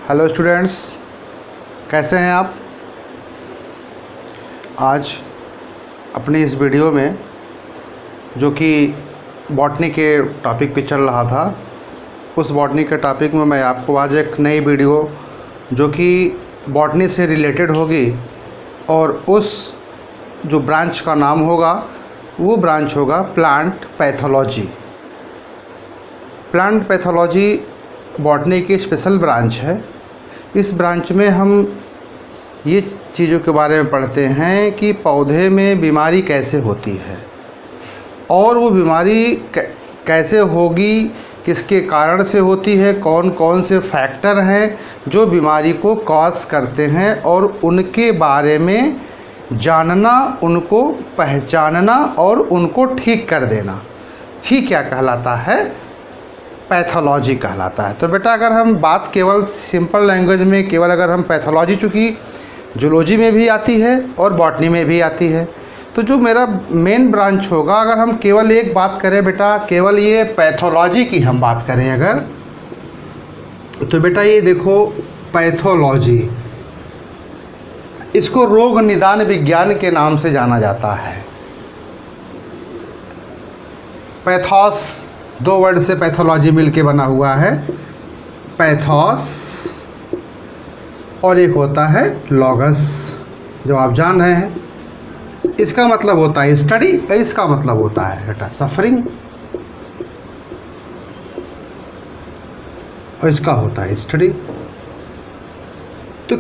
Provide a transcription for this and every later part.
Hello students, कैसे हैं आप। आज अपनी इस वीडियो में जो कि बॉटनी के टॉपिक पे चल रहा था, उस बॉटनी के टॉपिक में मैं आपको आज एक नई वीडियो जो कि बॉटनी से रिलेटेड होगी और उस जो ब्रांच का नाम होगा वो ब्रांच होगा plant pathology. Plant pathology botany की स्पेशल ब्रांच है। इस ब्रांच में हम ये चीज़ों के बारे में पढ़ते हैं कि पौधे में बीमारी कैसे होती है और वो बीमारी कैसे होगी, किसके कारण से होती है, कौन कौन से फैक्टर हैं जो बीमारी को कॉज करते हैं और उनके बारे में जानना, उनको पहचानना और उनको ठीक कर देना ही क्या कहलाता है, पैथोलॉजी कहलाता है। तो बेटा अगर हम बात केवल सिंपल लैंग्वेज में केवल अगर हम पैथोलॉजी, चूँकि जूलॉजी में भी आती है और बॉटनी में भी आती है, तो जो मेरा मेन ब्रांच होगा, अगर हम केवल एक बात करें बेटा, केवल ये पैथोलॉजी की हम बात करें अगर, तो बेटा ये देखो पैथोलॉजी, इसको रोग निदान विज्ञान के नाम से जाना जाता है। पैथोस, दो वर्ड से पैथोलॉजी मिलके बना हुआ है, पैथोस और एक होता है लॉगस, जो आप जान रहे हैं। इसका मतलब होता है स्टडी, इसका मतलब होता है बेटा सफरिंग, और इसका होता है स्टडी। तो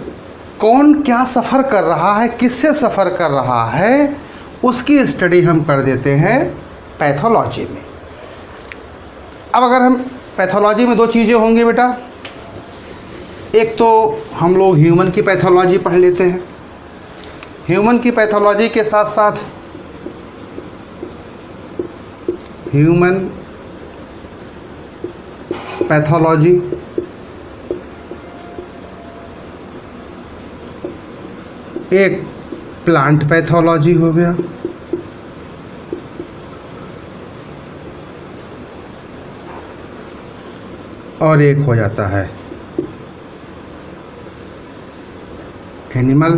कौन क्या सफ़र कर रहा है, किससे सफ़र कर रहा है, उसकी स्टडी हम कर देते हैं पैथोलॉजी में। अब अगर हम पैथोलॉजी में दो चीज़ें होंगी बेटा, एक तो हम लोग ह्यूमन की पैथोलॉजी पढ़ लेते हैं, ह्यूमन की पैथोलॉजी के साथ साथ ह्यूमन पैथोलॉजी, एक प्लांट पैथोलॉजी हो गया, और एक हो जाता है एनिमल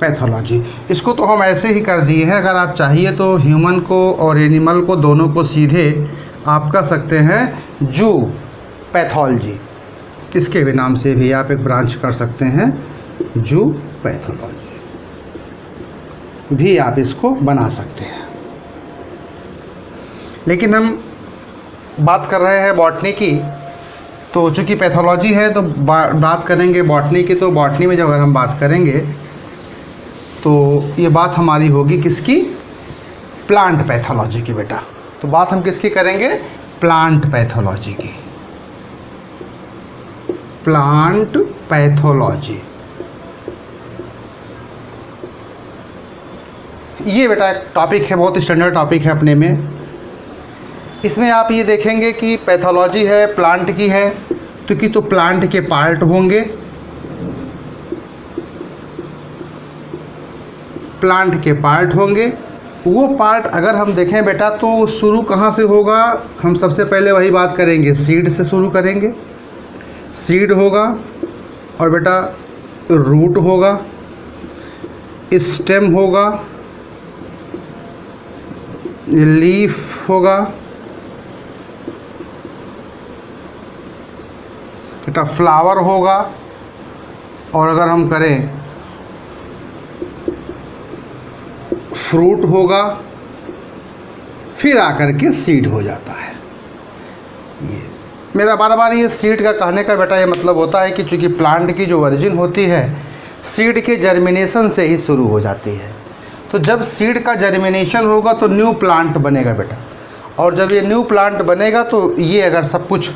पैथोलॉजी। इसको तो हम ऐसे ही कर दिए हैं, अगर आप चाहिए तो ह्यूमन को और एनिमल को दोनों को सीधे आप कह सकते हैं जू पैथोलॉजी, इसके भी नाम से भी आप एक ब्रांच कर सकते हैं, जू पैथोलॉजी भी आप इसको बना सकते हैं। लेकिन हम बात कर रहे हैं बॉटनी की, तो चूँकि पैथोलॉजी है तो बात करेंगे बॉटनी की। तो बॉटनी में जब अगर हम बात करेंगे तो ये बात हमारी होगी किसकी, प्लांट पैथोलॉजी की बेटा। तो बात हम किसकी करेंगे, प्लांट पैथोलॉजी की, प्लांट पैथोलॉजी। ये बेटा एक टॉपिक है, बहुत स्टैंडर्ड टॉपिक है अपने में। इसमें आप ये देखेंगे कि पैथोलॉजी है, प्लांट की है, तो प्लांट के पार्ट होंगे, प्लांट के पार्ट होंगे। वो पार्ट अगर हम देखें बेटा तो शुरू कहाँ से होगा, हम सबसे पहले वही बात करेंगे, सीड से शुरू करेंगे। सीड होगा और बेटा रूट होगा, स्टेम होगा, लीफ होगा, बेटा फ्लावर होगा, और अगर हम करें फ्रूट होगा, फिर आकर के सीड हो जाता है। ये मेरा बार बार ये सीड का कहने का बेटा ये मतलब होता है कि चूँकि प्लांट की जो ओरिजिन होती है सीड के जर्मिनेशन से ही शुरू हो जाती है। तो जब सीड का जर्मिनेशन होगा तो न्यू प्लांट बनेगा बेटा, और जब ये न्यू प्लांट बनेगा तो ये अगर सब कुछ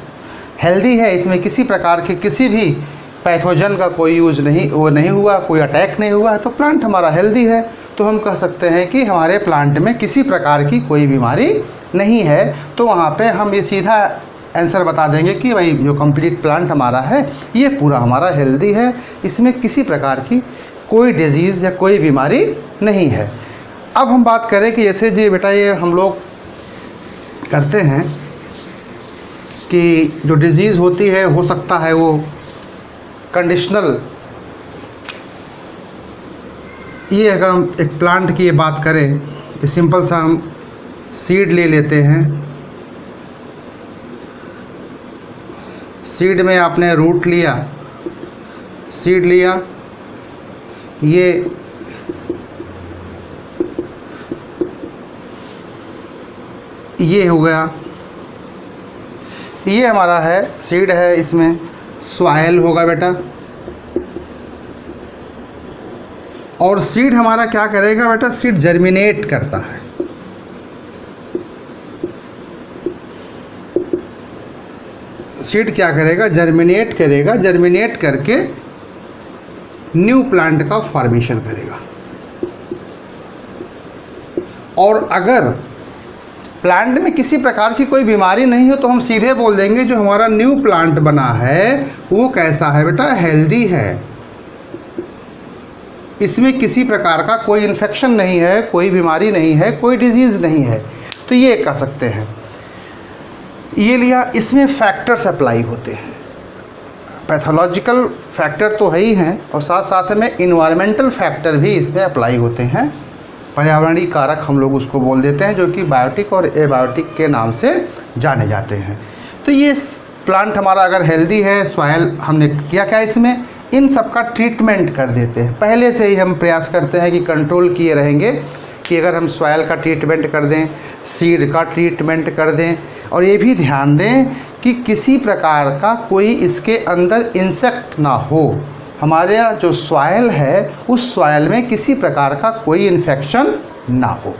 हेल्दी है, इसमें किसी प्रकार के किसी भी पैथोजन का कोई यूज़ नहीं हुआ, कोई अटैक नहीं हुआ है, तो प्लांट हमारा हेल्दी है। तो हम कह सकते हैं कि हमारे प्लांट में किसी प्रकार की कोई बीमारी नहीं है। तो वहाँ पे हम ये सीधा आंसर बता देंगे कि भाई जो कंप्लीट प्लांट हमारा है ये पूरा हमारा हेल्दी है, इसमें किसी प्रकार की कोई डिजीज़ या कोई बीमारी नहीं है। अब हम बात करें कि जैसे जी बेटा ये हम लोग करते हैं कि जो डिजीज़ होती है हो सकता है वो कंडीशनल। ये अगर हम एक प्लांट की ये बात करें, तो सिंपल सा हम सीड ले लेते हैं। सीड में आपने रूट लिया, सीड लिया, ये हो गया, ये हमारा है सीड है। इसमें सॉइल होगा बेटा, और सीड हमारा क्या करेगा बेटा, सीड जर्मिनेट करता है। सीड क्या करेगा, जर्मिनेट करेगा, जर्मिनेट करके न्यू प्लांट का फॉर्मेशन करेगा। और अगर प्लांट में किसी प्रकार की कोई बीमारी नहीं हो तो हम सीधे बोल देंगे जो हमारा न्यू प्लांट बना है वो कैसा है बेटा, हेल्दी है। इसमें किसी प्रकार का कोई इन्फेक्शन नहीं है, कोई बीमारी नहीं है, कोई डिजीज़ नहीं है। तो ये कह सकते हैं। ये लिया, इसमें फैक्टर्स अप्लाई होते हैं, पैथोलॉजिकल फैक्टर तो है ही हैं, और साथ साथ में इन्वायरमेंटल फैक्टर भी इसमें अप्लाई होते हैं। पर्यावरणीय कारक हम लोग उसको बोल देते हैं, जो कि बायोटिक और एबायोटिक के नाम से जाने जाते हैं। तो ये प्लांट हमारा अगर हेल्दी है, सॉइल हमने किया क्या इसमें, इन सब का ट्रीटमेंट कर देते हैं। पहले से ही हम प्रयास करते हैं कि कंट्रोल किए रहेंगे कि अगर हम सॉइल का ट्रीटमेंट कर दें, सीड का ट्रीटमेंट कर दें, और ये भी ध्यान दें कि किसी प्रकार का कोई इसके अंदर इंसेक्ट ना हो। हमारे जो सॉइल है उस सॉइल में किसी प्रकार का कोई इन्फेक्शन ना हो।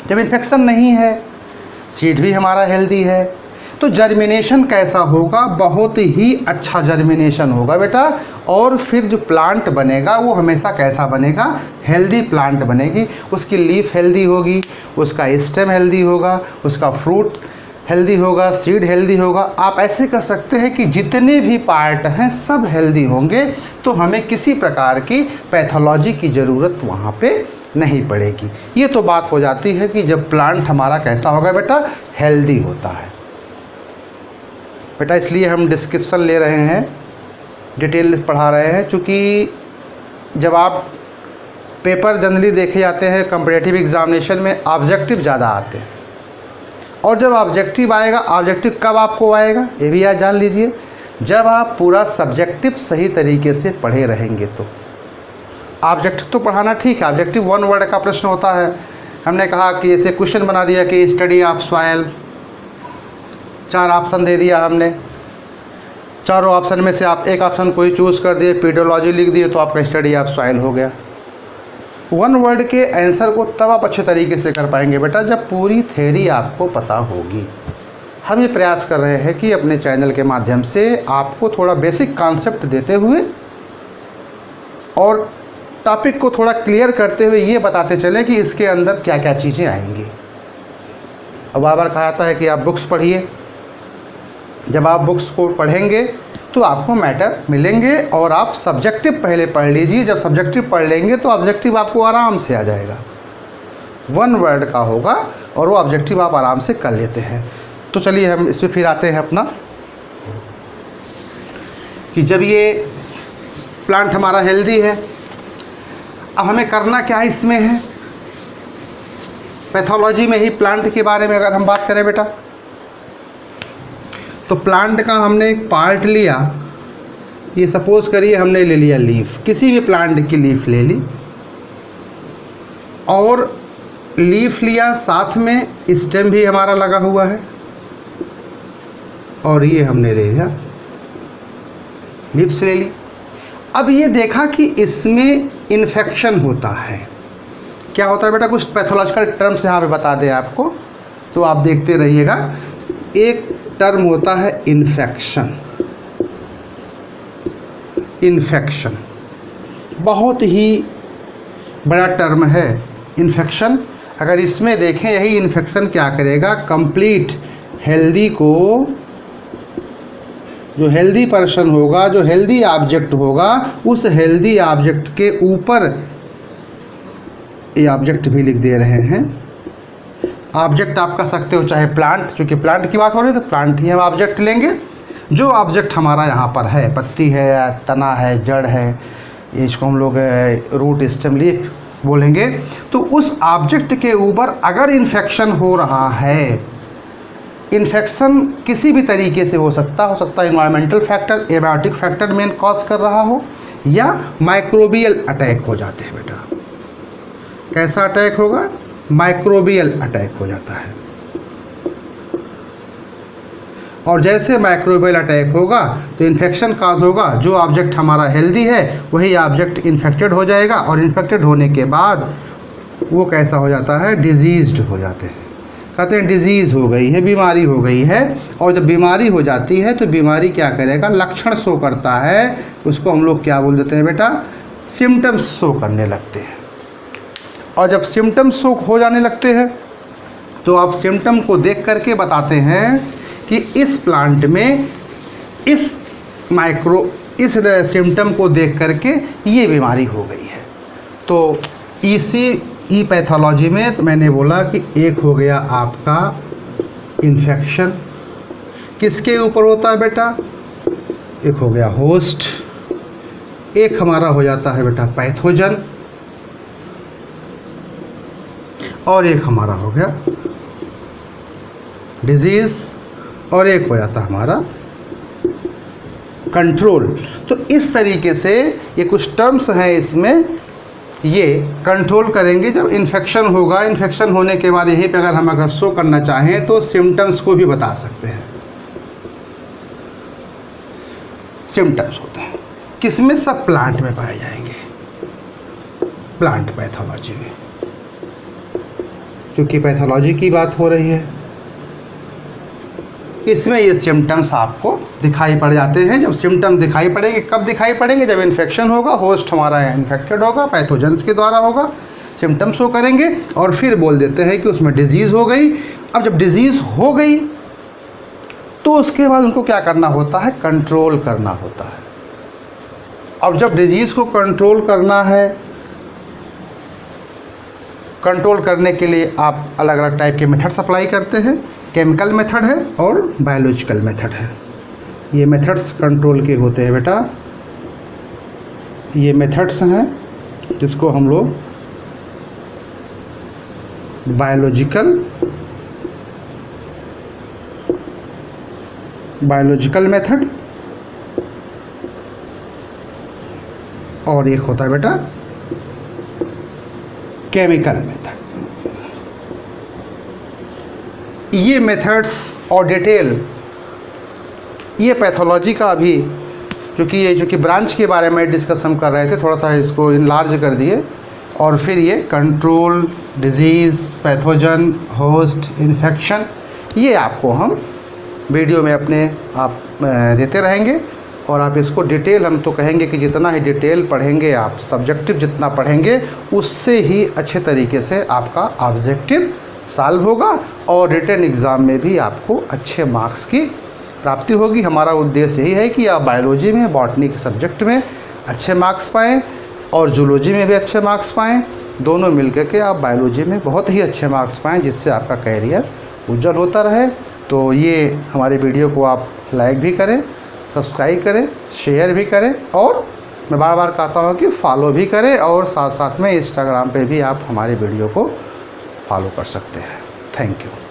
जब इन्फेक्शन नहीं है, सीड भी हमारा हेल्दी है, तो जर्मिनेशन कैसा होगा, बहुत ही अच्छा जर्मिनेशन होगा बेटा। और फिर जो प्लांट बनेगा वो हमेशा कैसा बनेगा, हेल्दी प्लांट बनेगी। उसकी लीफ हेल्दी होगी, उसका स्टेम हेल्दी होगा, उसका फ्रूट हेल्दी होगा, सीड हेल्दी होगा। आप ऐसे कर सकते हैं कि जितने भी पार्ट हैं सब हेल्दी होंगे, तो हमें किसी प्रकार की पैथोलॉजी की ज़रूरत वहाँ पे नहीं पड़ेगी। ये तो बात हो जाती है कि जब प्लांट हमारा कैसा होगा बेटा, हेल्दी होता है बेटा। इसलिए हम डिस्क्रिप्शन ले रहे हैं, डिटेल पढ़ा रहे हैं, क्योंकि जब आप पेपर जनरली देखे जाते हैं कॉम्पिटिटिव एग्जामिनेशन में, ऑब्जेक्टिव ज़्यादा आते हैं। और जब ऑब्जेक्टिव आएगा, ऑब्जेक्टिव कब आपको आएगा ये भी याद जान लीजिए, जब आप पूरा सब्जेक्टिव सही तरीके से पढ़े रहेंगे। तो ऑब्जेक्टिव तो पढ़ाना ठीक है, ऑब्जेक्टिव वन वर्ड का प्रश्न होता है। हमने कहा कि ऐसे क्वेश्चन बना दिया कि स्टडी ऑफ सॉइल, 4 ऑप्शन दे दिया हमने, चारों ऑप्शन में से आप एक ऑप्शन कोई चूज़ कर दिए, पेडोलॉजी लिख दिए, तो आपका स्टडी ऑफ सॉइल हो गया। वन वर्ड के आंसर को तब आप अच्छे तरीके से कर पाएंगे बेटा जब पूरी थ्योरी आपको पता होगी। हम ये प्रयास कर रहे हैं कि अपने चैनल के माध्यम से आपको थोड़ा बेसिक कॉन्सेप्ट देते हुए और टॉपिक को थोड़ा क्लियर करते हुए ये बताते चलें कि इसके अंदर क्या क्या चीज़ें आएंगी। अब बार बार कहा जाता है कि आप बुक्स पढ़िए। जब आप बुक्स को पढ़ेंगे तो आपको मैटर मिलेंगे, और आप सब्जेक्टिव पहले पढ़ लीजिए। जब सब्जेक्टिव पढ़ लेंगे तो ऑब्जेक्टिव आपको आराम से आ जाएगा, वन वर्ड का होगा, और वो ऑब्जेक्टिव आप आराम से कर लेते हैं। तो चलिए हम इस पर फिर आते हैं अपना, कि जब ये प्लांट हमारा हेल्दी है, अब हमें करना क्या है इसमें है, पैथोलॉजी में ही प्लांट के बारे में अगर हम बात करें बेटा, तो प्लांट का हमने एक पार्ट लिया। ये सपोज़ करिए हमने ले लिया लीफ, किसी भी प्लांट की लीफ ले ली, और लीफ लिया, साथ में स्टेम भी हमारा लगा हुआ है, और ये हमने ले लिया, लीफ्स ले ली। अब ये देखा कि इसमें इन्फेक्शन होता है। क्या होता है बेटा, कुछ पैथोलॉजिकल टर्म्स यहाँ पे बता दें आपको, तो आप देखते रहिएगा। एक टर्म होता है इन्फेक्शन। इन्फेक्शन बहुत ही बड़ा टर्म है इन्फेक्शन। अगर इसमें देखें, यही इन्फेक्शन क्या करेगा, कंप्लीट हेल्दी को, जो हेल्दी पर्सन होगा, जो हेल्दी ऑब्जेक्ट होगा, उस हेल्दी ऑब्जेक्ट के ऊपर, ये ऑब्जेक्ट भी लिख दे रहे हैं, ऑब्जेक्ट आप कह सकते हो चाहे प्लांट, चूँकि प्लांट की बात हो रही है तो प्लांट ही हम ऑब्जेक्ट लेंगे। जो ऑब्जेक्ट हमारा यहाँ पर है, पत्ती है या तना है, जड़ है, इसको हम लोग रूट स्टेम लीफ बोलेंगे। तो उस ऑब्जेक्ट के ऊपर अगर इन्फेक्शन हो रहा है, इन्फेक्शन किसी भी तरीके से हो सकता है environmental factor, abiotic factor main cause कर रहा हो, या माइक्रोबियल अटैक हो जाते हैं बेटा। कैसा अटैक होगा? माइक्रोबियल अटैक हो जाता है। और जैसे माइक्रोबियल अटैक होगा तो इन्फेक्शन काज होगा। जो ऑब्जेक्ट हमारा हेल्दी है वही ऑब्जेक्ट इन्फेक्टेड हो जाएगा, और इन्फेक्टेड होने के बाद वो कैसा हो जाता है? डिजीज्ड हो जाते हैं। कहते हैं डिजीज़ हो गई है, बीमारी हो गई है। और जब बीमारी हो जाती है तो बीमारी क्या करेगा? लक्षण शो करता है। उसको हम लोग क्या बोल देते हैं बेटा? सिम्टम्स शो करने लगते हैं। और जब सिम्टम्स शो हो जाने लगते हैं तो आप सिम्टम को देख करके बताते हैं कि इस प्लांट में इस सिम्टम को देख करके ये बीमारी हो गई है। तो इसी पैथोलॉजी में तो मैंने बोला कि एक हो गया आपका इन्फेक्शन, किसके ऊपर होता है बेटा? एक हो गया होस्ट, एक हमारा हो जाता है बेटा पैथोजन, और एक हमारा हो गया डिजीज़, और एक हो जाता हमारा कंट्रोल। तो इस तरीके से ये कुछ टर्म्स हैं, इसमें ये कंट्रोल करेंगे जब इन्फेक्शन होगा। इन्फेक्शन होने के बाद यहीं पे अगर शो करना चाहें तो सिम्टम्स को भी बता सकते हैं। सिम्टम्स होते हैं किसमें? सब प्लांट में पाए जाएंगे, प्लांट पैथोलॉजी में, क्योंकि पैथोलॉजी की बात हो रही है। इसमें ये सिम्टम्स आपको दिखाई पड़ जाते हैं। जब सिम्टम दिखाई पड़ेंगे, कब दिखाई पड़ेंगे? जब इन्फेक्शन होगा, होस्ट हमारा इन्फेक्टेड होगा, पैथोजेंस के द्वारा होगा, सिम्टम्स शो करेंगे, और फिर बोल देते हैं कि उसमें डिजीज़ हो गई। अब जब डिजीज़ हो गई तो उसके बाद उनको क्या करना होता है? कंट्रोल करना होता है। अब जब डिजीज़ को कंट्रोल करना है, कंट्रोल करने के लिए आप अलग अलग टाइप के मेथड्स अप्लाई करते हैं। केमिकल मेथड है और बायोलॉजिकल मेथड है। ये मेथड्स कंट्रोल के होते हैं बेटा। ये मेथड्स हैं जिसको हम लोग बायोलॉजिकल मेथड, और एक होता है बेटा केमिकल मेथड। ये मेथड्स और डिटेल, ये पैथोलॉजी का अभी क्योंकि ब्रांच के बारे में डिस्कस हम कर रहे थे, थोड़ा सा इसको इनलार्ज कर दिए, और फिर ये control, disease, pathogen, host, infection, ये आपको हम वीडियो में अपने आप देते रहेंगे। और आप इसको डिटेल, हम तो कहेंगे कि जितना ही डिटेल पढ़ेंगे आप, सब्जेक्टिव जितना पढ़ेंगे, उससे ही अच्छे तरीके से आपका ऑब्जेक्टिव सॉल्व होगा, और रिटन एग्ज़ाम में भी आपको अच्छे मार्क्स की प्राप्ति होगी। हमारा उद्देश्य यही है कि आप बायोलॉजी में, बॉटनी के सब्जेक्ट में अच्छे मार्क्स पाएँ, और जूलॉजी में भी अच्छे मार्क्स पाएँ। दोनों मिलकर के आप बायोलॉजी में बहुत ही अच्छे मार्क्स पाएँ, जिससे आपका कैरियर उज्जवल होता रहे। तो ये हमारी वीडियो को आप लाइक भी करें, सब्सक्राइब करें, शेयर भी करें, और मैं बार बार कहता हूँ कि फॉलो भी करें, और साथ साथ में इंस्टाग्राम पे भी आप हमारे वीडियो को फॉलो कर सकते हैं। Thank you.